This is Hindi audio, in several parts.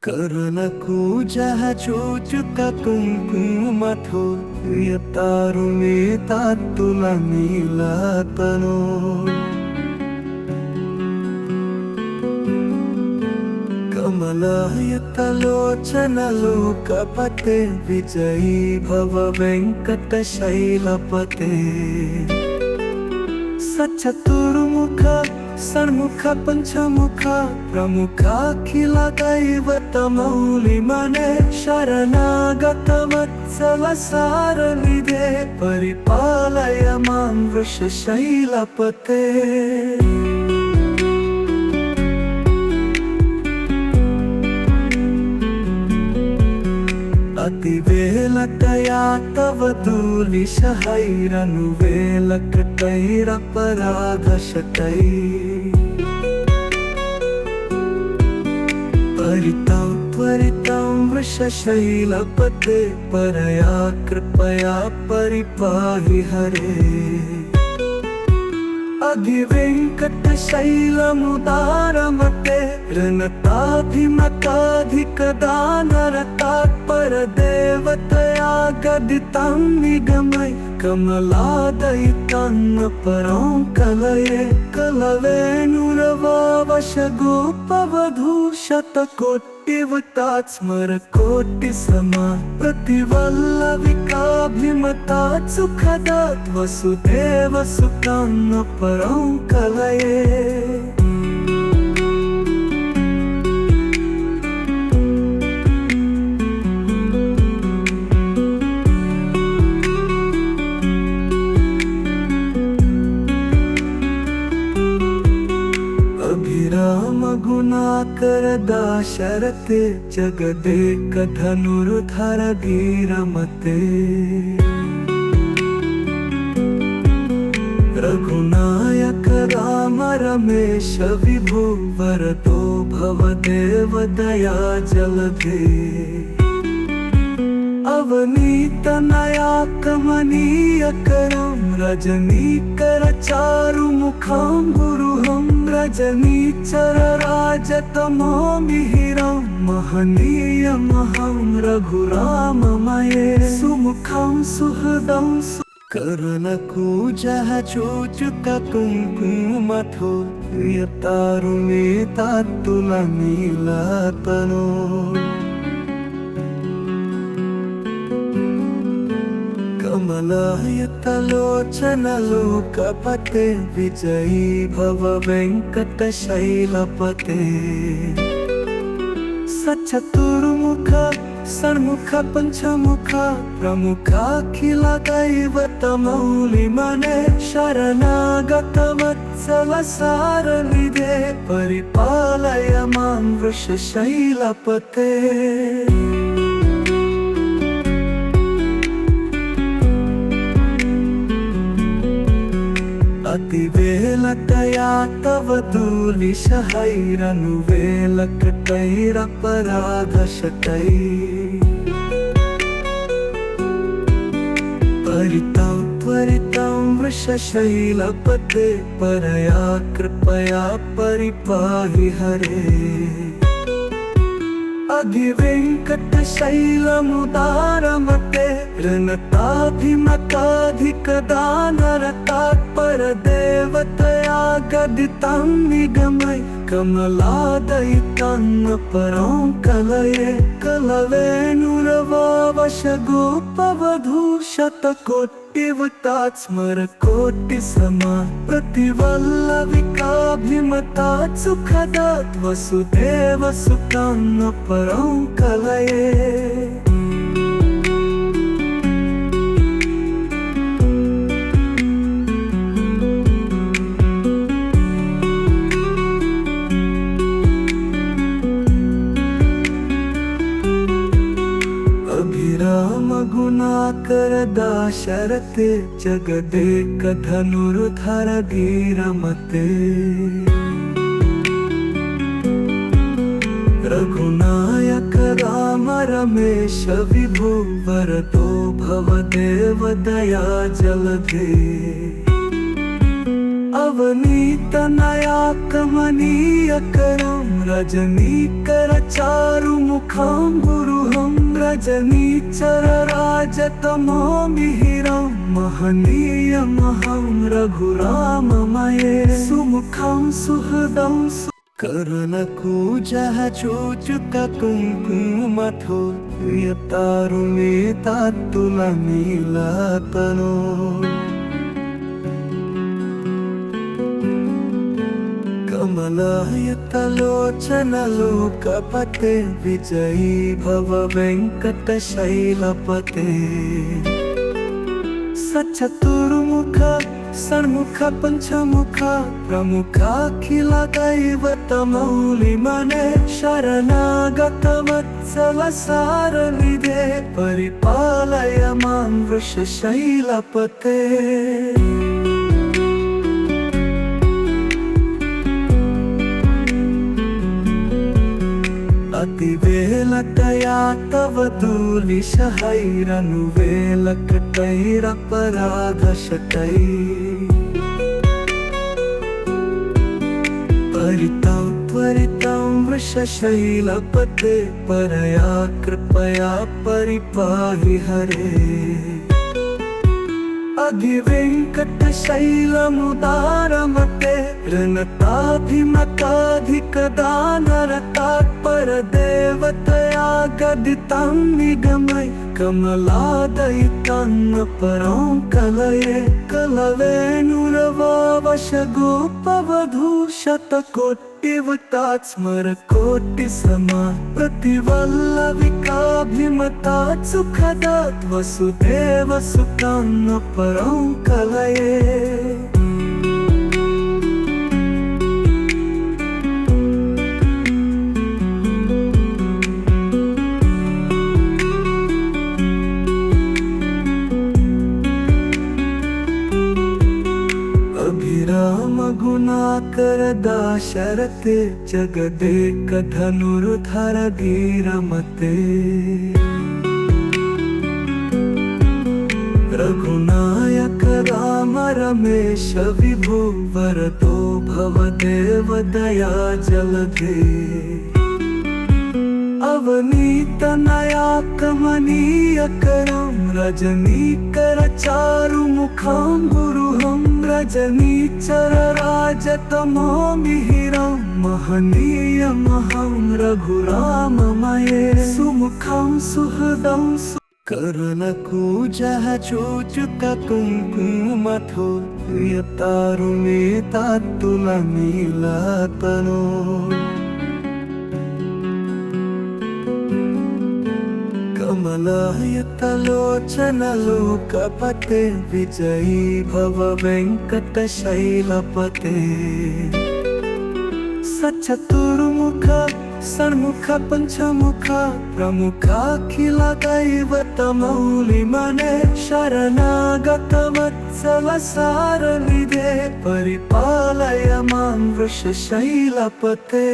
కరుణకూజః చూచుక కుంకుమతో ప్రియతారుణి తాత్తుల నీలతను కమలాయతలోచనలు కపతే విజయీ భవ వెంకట శైలపతే సచతుర్ముఖ సన్ముఖ పంచముఖ ప్రముఖాఖిల దైవతమౌలి మనే శరణాగత వత్సల సారనిదే పరిపాలయ మాం వృషశైలపతే అతివేలతయా తవ ధూళిశహైరను వేలకటైరపరాధశతై పరితం త్వరితం వృషశైలపతే పరయా కృపయా పరిపాహి హరే అధివెంకటశైలముదారమతే రణతాధిమతాధికదానరతాత్పరదేవతయా గదితం నిగమై కమలాదయితం పరం కలయే కలవేణురవావశగోపవధూ శతకోటివతాత్ స్మర కోటి సమా ప్రతివల్లవికాభిమతాత్ సుఖదాత్ వసుదేవ సుతం పరం కలయే गुणाकर दाशरथे जगदेक धनुर्धर धीरमते रघुनायक राम रमेश विभु वरदो भवदेव दया जलधे अवनीतनया कमनीय करं रजनीकर चारुमुखं गुरुहं रजनीचर राजतमो मिहिरं महनीयमहं रघुराममये सुमुखं सुहृदं करुणकूजः चूचुक कुङ्कुमथो प्रियतारुणि तात्तुल नीलतनो కమలాయతలోచనలు కపతే విజయీ భవ వెంకట శైలపతే సచతుర్ముఖ సన్ముఖ పంచముఖ ప్రముఖాఖిల దైవతమౌలి మనే శరణాగత వత్సల సారనిదే పరిపాలయ మాం వృషశైలపతే అతివేలతయా తవ ధూళిశహైరను వేలకటైరపరాధశతై పరితం త్వరితం వృషశైలపతే పరయా కృపయా పరిపాహి హరే అధివెంకటశైలముదారమతే రణతాధిమతాధికదానరతాత్పరదేవతయా గదితం నిగమై కమలాదయితం పరం కలయే కలవేణురవావశగోపవధూ శతకోటివతాత్ స్మర కోటి సమా ప్రతివల్లవికాభిమతాత్ సుఖదాత్ వసుదేవ సుతం పరం కలయే गुणाकर दाशरथे जगदेक धनुर्धर धीरमते रघुनायक राम रमेश विभु वरदो भवदेव दया जलधे अवनीतनया कमनीय करं रजनीकर चारुमुखं सुमुखं गुरुहं रजनीचर राजतमो मिहिरं महनीयमहं रघुराममये सुमुखं सुहृदं करुणकु जह चूचुक कुङ्कुमथो यतारुणे तात्तुलनीलतनो कमलायतलोचनलोकपते विजयी भव वेङ्कटशैलपते सचतुर्मुख षण्मुख पञ्चमुख प्रमुखाखिलदैवतमौलिमने शरणागतवत्सल सारनिधे परिपालय मां वृषशैलपते अतिवेलतया तव दूर्विषहैरनुवेलकटैरपराधशतैः परितं त्वरितं वृषशैलपते परया कृपया परिपाहि हरे अधिवेङ्कटशैलमुदारमते ऋणताधिमताधिकदानरतात्परदेवतया गदितं निगमय कमलादयितं परं कलये कलवेणुरवावशगोपवधूशतकोटिवतात् स्मरकोटिसमा प्रतिवल्लविकाभिमतात् सुखदात् वसुदेवसुतं परं कलये अभिराम गुणाकर दाशरथे जगदेक धनुर्धर धीरमते रघुनायक राम रमेश विभो वरदो भवदेव दया जलधे अवनीतनया कमनीयकरं रजनीकर चारुमुखं गुरुहं रजनीचर राजतमो मिहिरं महनीयमहं रघुराममये सुमुखं सुहृदं करुणकूजः चूचुक कुङ्कुमथो यतारुणे तात्तुलनीलतनो कमलायतलोचनलोकपते विजयी भव वेङ्कटशैलपते सचतुर्मुख षण्मुख पञ्चमुख प्रमुखाखिलदैवतमौलिमने शरणागतवत्सल सारनिधे परिपालय मां वृषशैलपते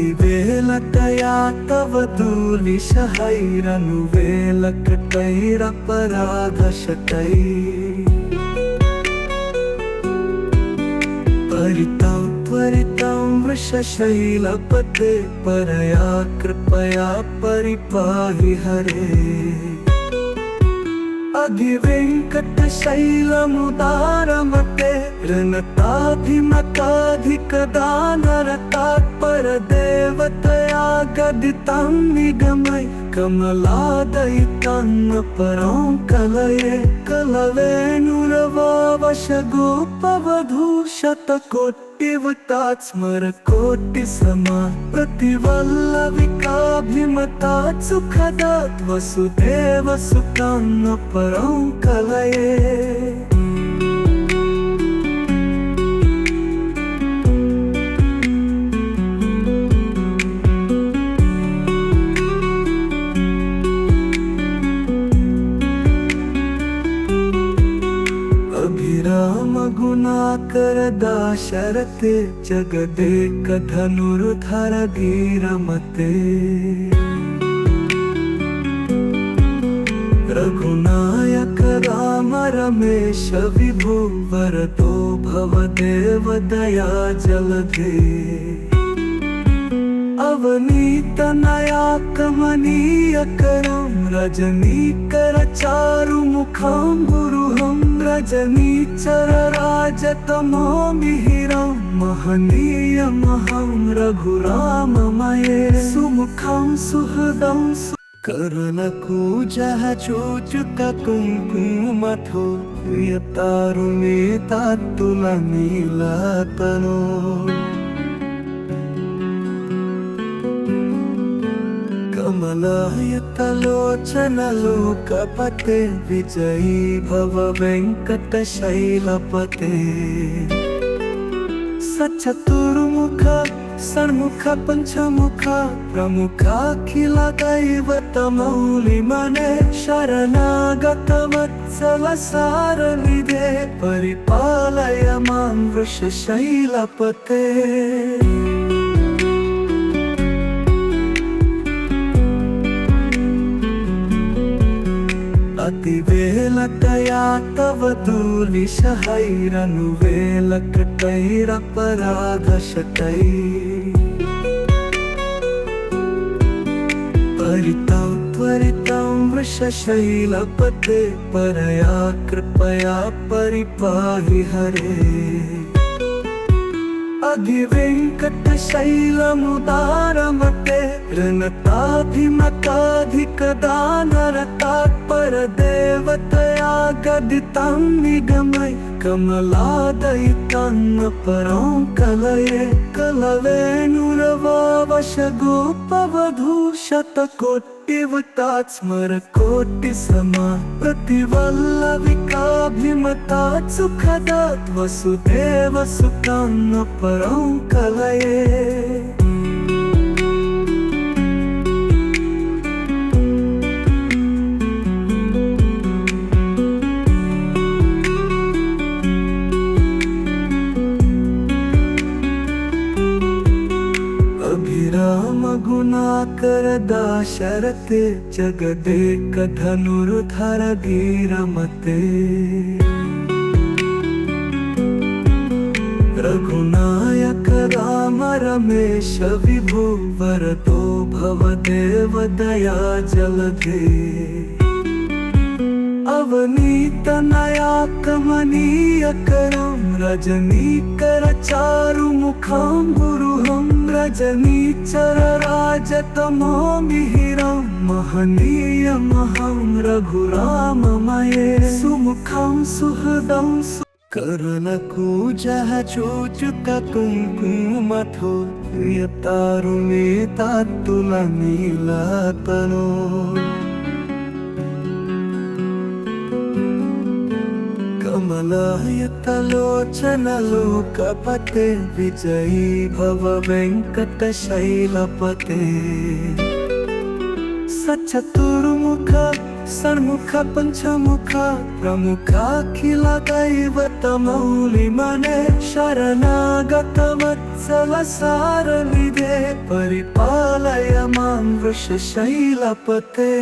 अतिवेलतया तव दूर्विषहैरनुवेलकटैरपराधशतैः परितं त्वरितं वृषशैलपते परया कृपया परिपाहि हरे अधिवेङ्कटशैलमुदारमते ऋणताधिमताधिकदानरतात्परदेवतया गदितं निगमय कमलादयितं परं कलये कलवेणुरवावशगोपवधूशतकोटिवतात् स्मरकोटिसमा प्रतिवल्लविकाभिमतात् सुखदात् वसुदेवसुतं परं कलये अभिराम गुणाकर दाशरथे जगदेक धनुर्धर धीरमते रघुनायक राम रमेश विभु वरदो भवदेव दया जलधे अवनीत नया कमनीय करम रजनीकर चारुमुखं गुरुहं रजनीचर राजतमो मिहिरं महनीयमहं रघुराममये सुमुखं सुहृदं करुणकूजः चूचुककुङ्कुमथो प्रियतारुणीतात्तुलनीलतनो कमलायतलोचनलोकपते विजयी भव वेङ्कटशैलपते सचतुर्मुख षण्मुख पञ्चमुख प्रमुखाखिल दैवतमौलिमने शरणागत वत्सल सारनिधे परिपालय मां वृषशैलपते अतिवेलकया तव दुर्विषहैरनुवेलकटैरपराधशतैः परितं त्वरितं वृषशैलपते परया कृपया परिपाहि हरे अधिवेङ्कटशैलमुदारमते ऋणताभिमताधिकदानरतात्परदेवतया गदितं निगमय कमलादयितं परं कलये कलवेणुरवावशगोपवधूशतकोटिवतात् स्मरकोटिसमा प्रतिवल्लविकाभिमतात् सुखदात् वसुदेवसुतं परं कलये अभिराम गुणाकर दाशरथे जगदेक धनुर्धर धीरमते रघुनायक राम रमेश विभु वरदो भवदेव दया जलधे अवनीत नया कमनीय करम रजनीकर चारुमुखं गुरुहं रजनीचर राजतमो मिहिरं महनीयमहं रघुराममये सुमुखं सुहृदं करुणकूजः चूचुककुङ्कुमथो प्रियतारुणीतात्तुलनीलतनो कमलायतलोचनलोकपते विजयी भव वेङ्कटशैलपते सचतुर्मुख षण्मुख पञ्चमुख प्रमुखाखिल दैवतमौलिमने शरणागत वत्सल सारनिधे परिपालय मां वृषशैलपते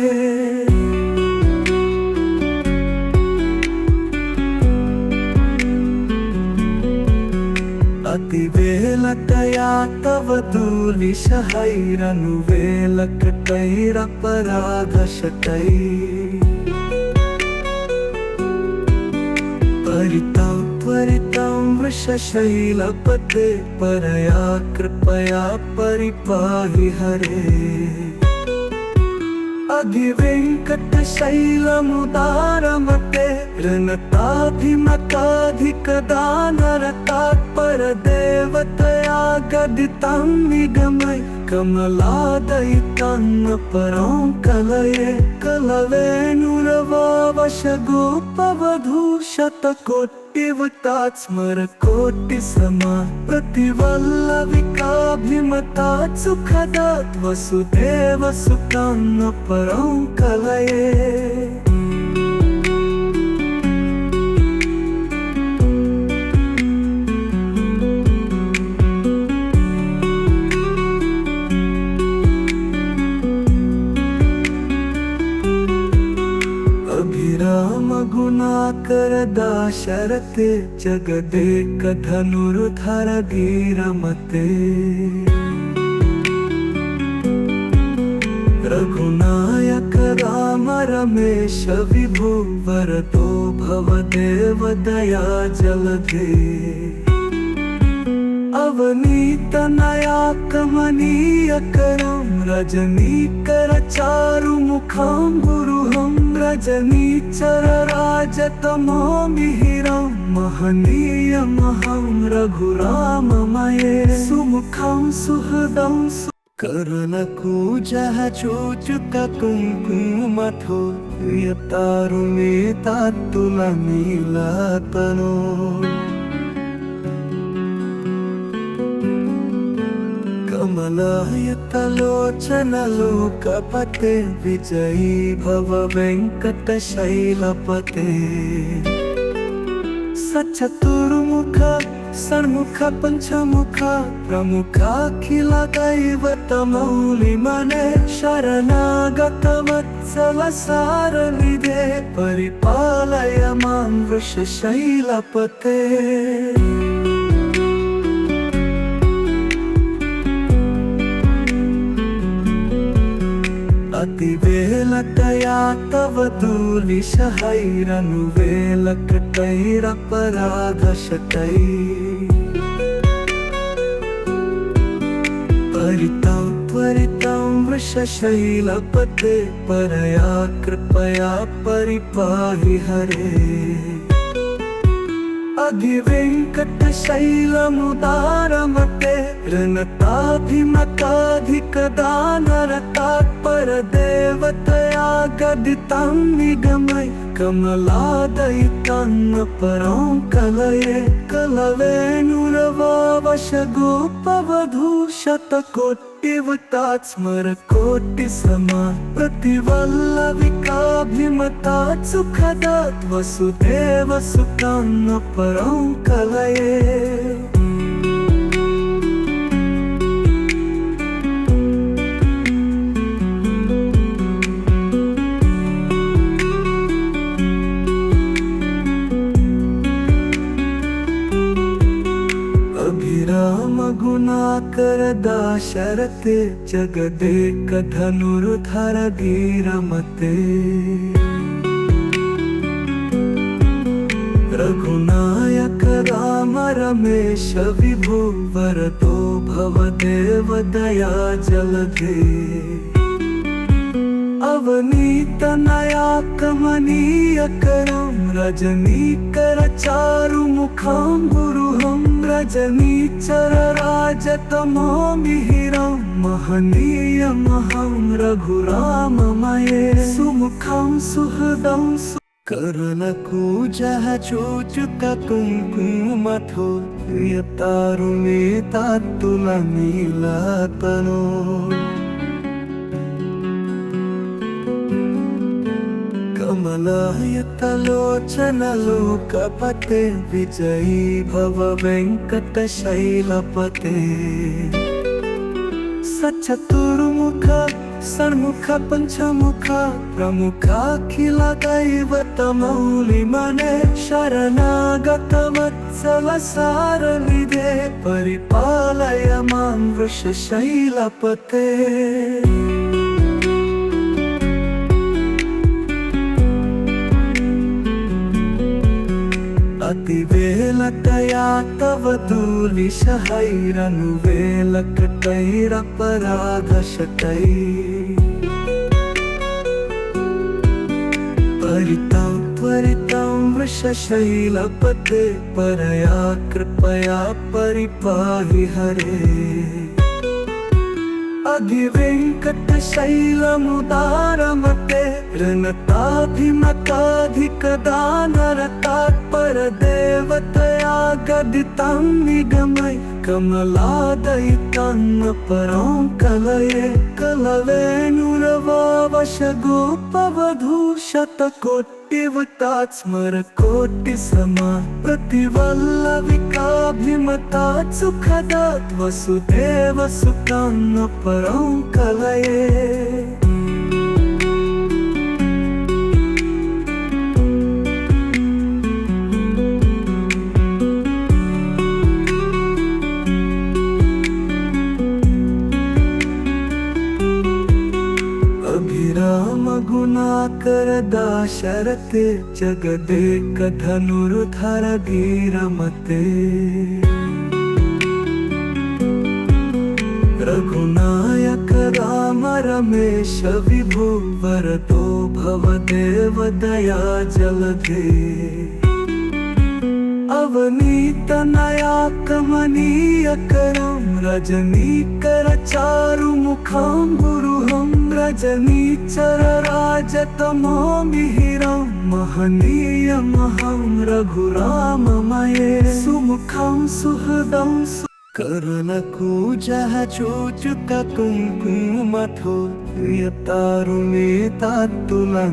अतिवेलकया तव दुर्विषहैरनुवेलकटैरपराधशतैः परितं त्वरितं वृषशैलपते परया कृपया परिपाहि हरे अधिवेङ्कटशैलमुदारमते ऋणताभिमताधिकदानरतात्परदेवतया गदितं निगमय कमलादयितं परं कलये कलवेणुरवावशगोपवधूशतकोटिवतात् स्मरकोटिसमा प्रतिवल्लविकाभिमतात् सुखदात् वसुदेवसुतं परं कलये दाशरथे जगदेक धनुर्धर धीरमते रघुनायक राम रमेश विभु वरदो भवदेव दया जलधे अवनीत नया कमनीय करम रजनीकर चारु मुखम गुरुहम रजनीचर राजतमो मिहिरम महनीय महम रघुराममये सुमुखम सुहृदं करुणकूजः चूचुक कुङ्कुमथो यतारुणेतात्तुलनीलतनो कमलायतलोचन लोकपते विजयी भव वेङ्कटशैलपते सचतुर्मुख षण्मुख पंचमुख प्रमुखाखिल दैवतमौलिमने शरणागत वत्सल सारनिधे परिपालय मां वृषशैलपते अतिवेलतया तव दूलिशहैरनुवेलकटैरपराधशतैः परितं त्वरितं वृषशैलपते परया कृपया परिपाहि हरे अधिवेङ्कटशैलमुदारमते ऋणताभिमताधिकदानरतात्परदेवतया गदितं निगमय कमलादयितं परं कलये कलवेणुरवावशगोपवधूशतकोटिवतात् स्मरकोटिसमा प्रतिवल्लविकाभिमतात् सुखदात् वसुदेवसुतं परं कलये अभिराम गुणाकर दाशरथे जगदेक धनुर्धर धीरमते रघुनायक राम रमेश विभु वरदो भवदेव दया जलधे अवनीत नया कमनीय करम रजनीकर चारु मुखम गुरुहम रजनीचर राजतमो मिहिरम महनीय महम रघुराममये सुमुखम सुहृदं करुणकूजः चूचुक कुङ्कुमथो यतारुणेतात्तुलनीलतनो कमलायतलोचन लोकपते विजयी भव वेङ्कटशैलपते सचतुर्मुख षण्मुख पंचमुख प्रमुखाखिल दैवतमौलिमने शरणागत वत्सल सारनिधे परिपालय मां वृषशैलपते अतिवेलतया तव दूलिशहैरनुवेलकटैरपराधशतैः परितं त्वरितं वृषशैलपते परया कृपया परिपाहि हरे अधिवेङ्कटशैलमुदारमते ऋणताभिमताधिकदानरतात्परदेवतया गदितं निगमय कमलादयितं परं कलये कलवेणुरवावशगोपवधूशतकोटिवतात् स्मरकोटिसमा प्रतिवल्लविकाभिमतात् सुखदात् वसुदेवसुतं परं कलये दाशरथे जगदेक धनुर्धर धीरमते रघुनायक राम रमेश विभु वरदो भवदेव दया जलधे अवनीत नया कमनीय करम रजनीकर चारु मुखम गुरुहम रजनीचर राजतमो मिहिरम महनीय महं रघुराममये सुमुखं सुहृदं कर्णकूजः चूचुककुङ्कुमथो यतारुणे तात्तुलनीलतनो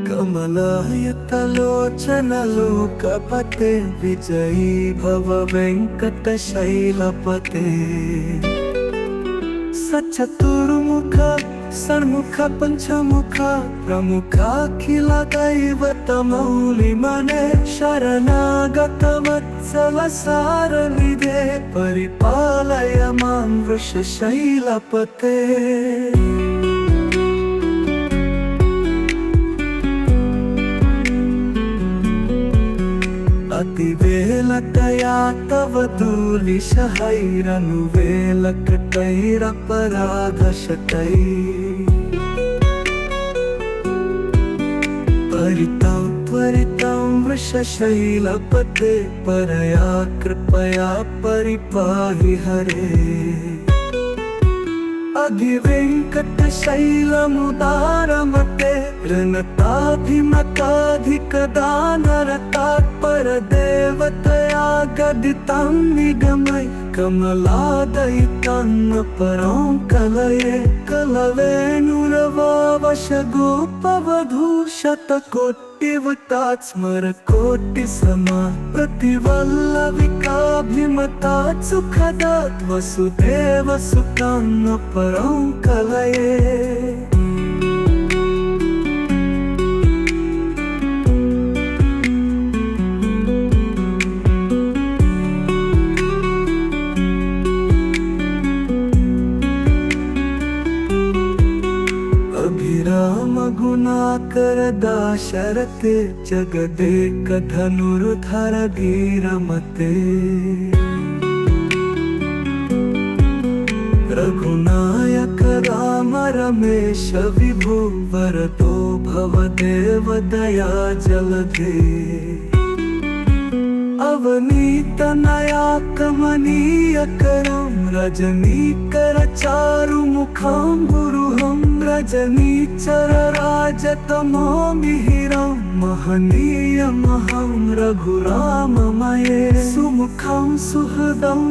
कमलायतलोचनलोकपते विजयी भव वेङ्कटशैलपते सचतुर्मुख षण्मुख पंचमुख प्रमुखाखिल दैवतमौलिमने शरणागत वत्सल सारनिधे परिपालय मां वृषशैलपते अतिवेलतया तव दूलिशहैरनुवेलकटैरपराधशतै परितं त्वरितं वृषशैलपते परया कृपया परिपाहि हरे अधिवेङ्कटशैलमुदारमते ऋणताधिमताधिकदानरतात्परदेवतया गदितं निगमय कमलादयितं परं कलये कलवेणुरवावशगोपवधूशतकोटिवतात् स्मरकोटिसमा प्रतिवल्लविकाभिमतात् सुखदात् वसुदेवसुतं परं कलये अभिराम गुणाकर दाशरथे जगदेक धनुर्धर धीरमते रघुनायक राम रमेश विभु वरदो भवदेव दया जलधे अवनीत नया कमनीय करम रजनीकर चारु मुखं गुरुहं रजनीचर राजतमो मिहिरं महनीय महं रघुराममये सुमुखं सुहृदं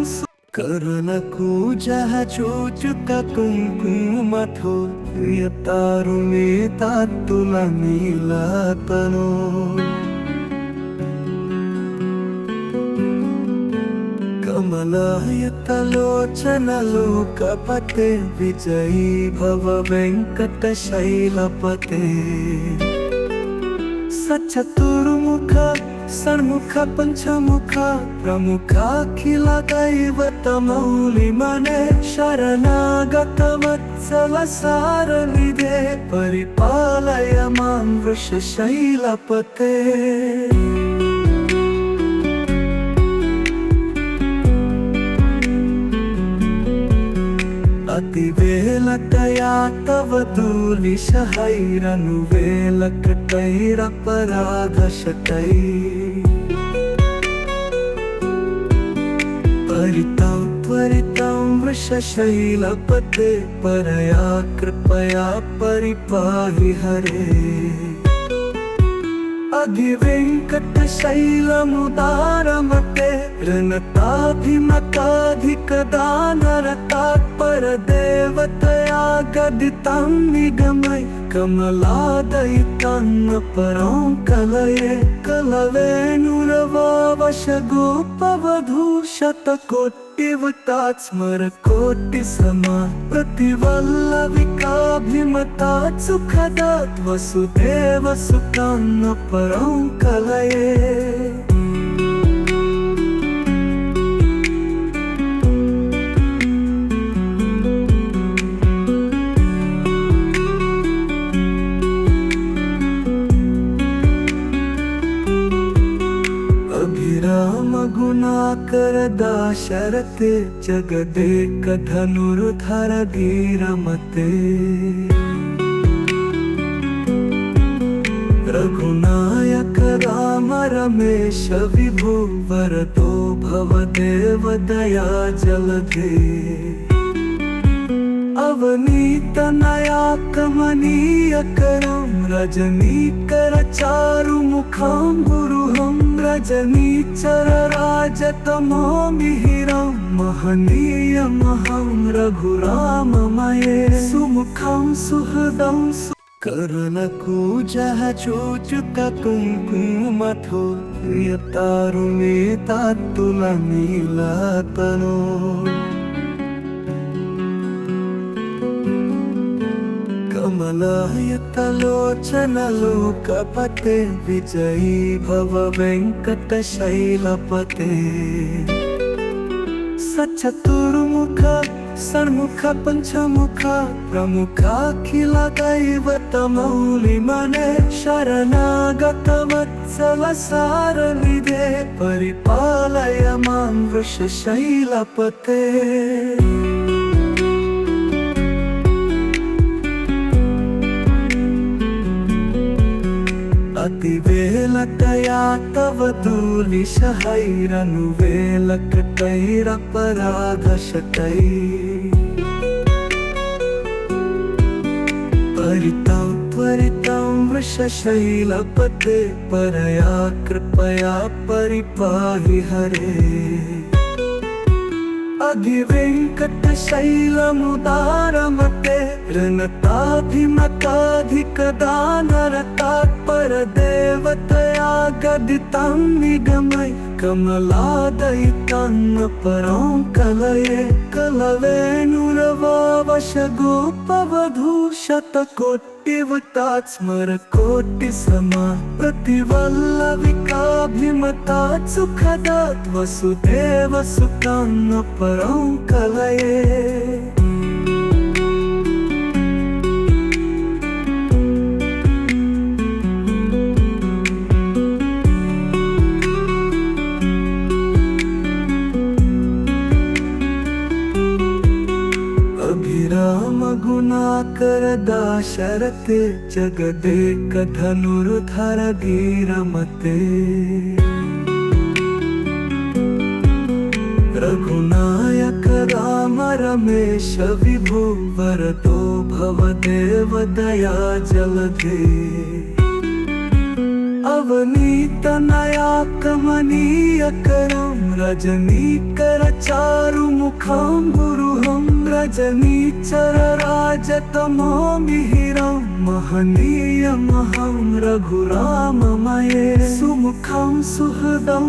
कर्णकूजः चूचुककुङ्कुमथो यतारुणे तात्तुलनीलतनो कमलायतलोचनलोकपते विजयी भव वेङ्कटशैलपते सचतुर्मुख षण्मुख पंचमुख प्रमुखाखिल दैवतमौलिमने शरणागत वत्सल सारनिधे परिपालय मां वृषशैलपते अतिवेलतया तव दूलिशहैरनुवेलकटैरपराधशतै परितं त्वरितं वृषशैलपते परया कृपया परिपाहि हरे अधिवेङ्कटशैलमुदारमते ऋणताधिमताधिकदानरतात्परदेवतया गदितं निगमय कमलादयितं परं कलये कलवेणुरवावशगोपवधूशतकोटिवतात् स्मरकोटिसमा प्रतिवल्लविकाभिमतात् सुखदात् वसुदेवसुतं परं कलये गुणाकर दाशरथे जगदेक धनुर्धर धीरमते रघुनायक राम रमेश विभु वरदो भवदेव दया जलधे अवनीतनया कमनीय करं रजनीकर चारुमुखं गुरुहं रजनीचर राजतमो मिहिरं महनीयमहं रघुराममये सुमुखं सुहृदं करुणकूजः चूचुक कुङ्कुमथो प्रियतारुणे तात्तुलनीलतनो कमलायतलोचन लोकपते विजयी भव वेङ्कटशैलपते सचतुर्मुख षण्मुख पंचमुख प्रमुखाखिल दैवतमौलिमने शरणागत वत्सल सारनिधे परिपालय मां वृषशैलपते अतिवेलकया तव दूलिशहैरनुवेलकटैरपराधशतै परितं त्वरितं वृषशैलपते परया कृपया परिपाहि हरे अधिवेङ्कटशैलमुदारमते ऋणताधिमताधिकदानरतात्परदेवतया गदितं निगमय कमलादयितं परं कलये कलवेणुरवावशगोपवधू शतकोटिवतात् स्मरकोटिसमा प्रतिवल्लविकाभिमतात् सुखदात् वसुदेवसुतं परं कलये अभिराम गुणाकर दाशरथे जगदेक धनुर्धर धीरमते रघुनायक राम रमेश विभु वरदो भवदेव दया जलधे अवनीतनया कमनीय करं रजनीकर चारुमुखं गुरुहं रजनीचर राजतमो मिहिरं महनीयमहं रघुराममये सुमुखं सुहृदं